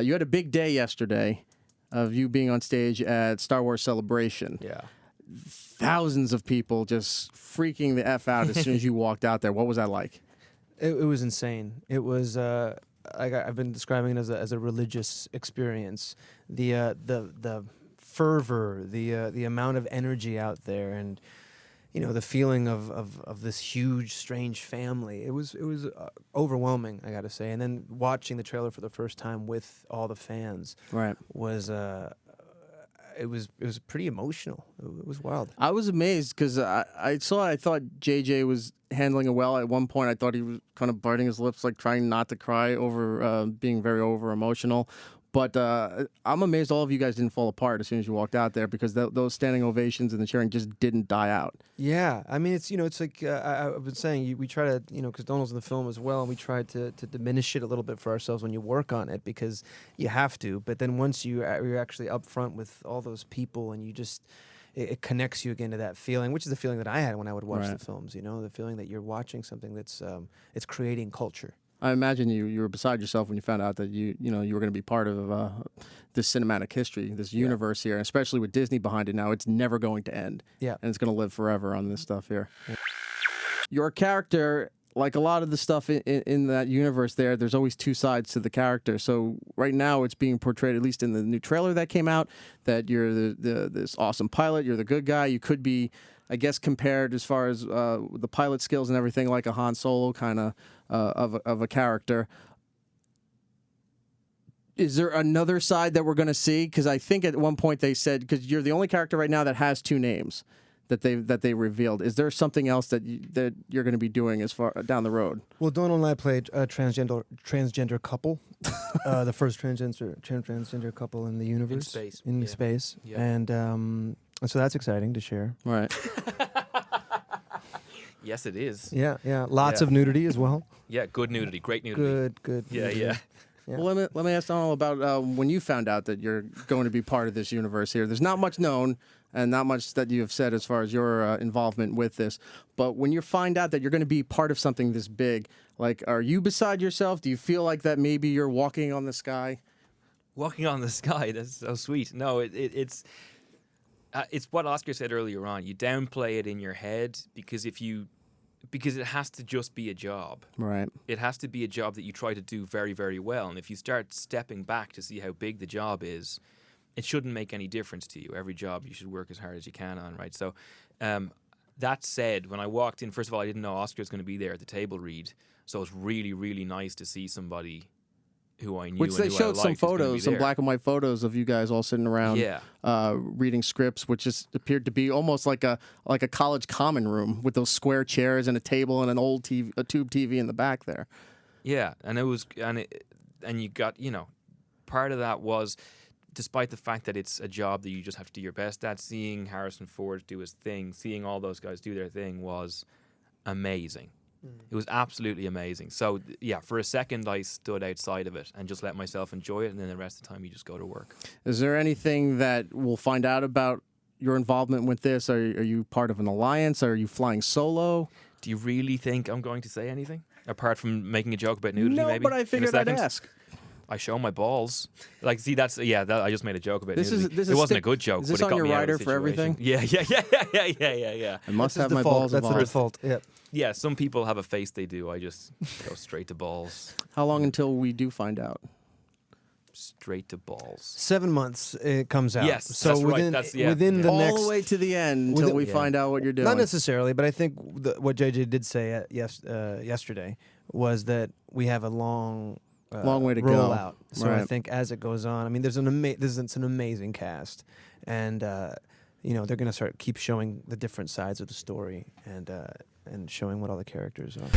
You had a big day yesterday of you being on stage at Star Wars Celebration. Yeah. Thousands of people just freaking the F out as soon as you walked out there. What was that like? It was insane. It was I've been describing it as a religious experience. The fervor, the amount of energy out there, and the feeling of this huge, strange family. It was overwhelming, I got to say. And then watching the trailer for the first time with all the fans, Right, was it was pretty emotional. It was wild. I was amazed because I thought JJ was handling it well. At one point, I thought he was kind of biting his lips, like trying not to cry over being very over emotional. But I'm amazed all of you guys didn't fall apart as soon as you walked out there, because those standing ovations and the cheering just didn't die out. Yeah, I mean, it's it's like I've been saying, we try to because Domhnall's in the film as well, and we try to diminish it a little bit for ourselves when you work on it, because you have to. But then once you're actually up front with all those people, and you just it connects you again to that feeling, which is the feeling that I had when I would watch the films. The feeling that you're watching something that's it's creating culture. I imagine you were beside yourself when you found out that you were going to be part of this cinematic history, this universe here, and especially with Disney behind it now. It's never going to end. Yeah. And it's going to live forever on this stuff here. Yeah. Your character, like a lot of the stuff in that universe there's always two sides to the character. So right now it's being portrayed, at least in the new trailer that came out, that you're this awesome pilot, you're the good guy. You could be, I guess, compared as far as the pilot skills and everything, like a Han Solo kind of a character. Is there another side that we're going to see? Because I think at one point they said, because you're the only character right now that has two names that they revealed. Is there something else that you're going to be doing as far down the road? Well, Domhnall and I played a transgender couple, the first transgender couple in the universe, in space, Yeah. and so that's exciting to share. Right. Yes, it is. Yeah, lots of nudity as well. Yeah, good nudity, great nudity. Good. Yeah, nudity. yeah. Yeah. Well, let me ask Domhnall about when you found out that you're going to be part of this universe here. There's not much known and not much that you have said as far as your involvement with this. But when you find out that you're going to be part of something this big, like, are you beside yourself? Do you feel like that maybe you're walking on the sky? Walking on the sky, that's so sweet. No, it's what Oscar said earlier on. You downplay it in your head because it has to just be a job. Right. It has to be a job that you try to do very, very well. And if you start stepping back to see how big the job is, it shouldn't make any difference to you. Every job you should work as hard as you can on, right? So that said, when I walked in, first of all, I didn't know Oscar was going to be there at the table read. So it was really, really nice to see somebody who I knew. Which they showed some photos, some there. black and white photos of you guys all sitting around, reading scripts, which just appeared to be almost like a college common room with those square chairs and a table and an old TV, a tube TV in the back there. Yeah, and you got, part of that was, despite the fact that it's a job that you just have to do your best at, seeing Harrison Ford do his thing, seeing all those guys do their thing was amazing. It was absolutely amazing. So, yeah, for a second I stood outside of it and just let myself enjoy it, and then the rest of the time you just go to work. Is there anything that we'll find out about your involvement with this? Are you part of an alliance? Are you flying solo? Do you really think I'm going to say anything? Apart from making a joke about nudity, No, maybe? but I figured I'd ask. I show my balls. Like, see, I just made a joke about This nudity. is it wasn't a good joke, is this but it on got your me out of rider the for everything? situation. Yeah. I must That's have the my default. balls That's the involved. default. Yep. Yeah, some people have a face they do. I just go straight to balls. How long until we do find out? Straight to balls. 7 months it comes out. Yes, so that's right. within That's- within the All next the way to the end until we find out what you're doing. Not necessarily, but I think what JJ did say yesterday was that we have a long way to go. rollout. So I Right. think as it goes on, I mean, there's an amazing cast, and they're going to keep showing the different sides of the story and showing what all the characters are.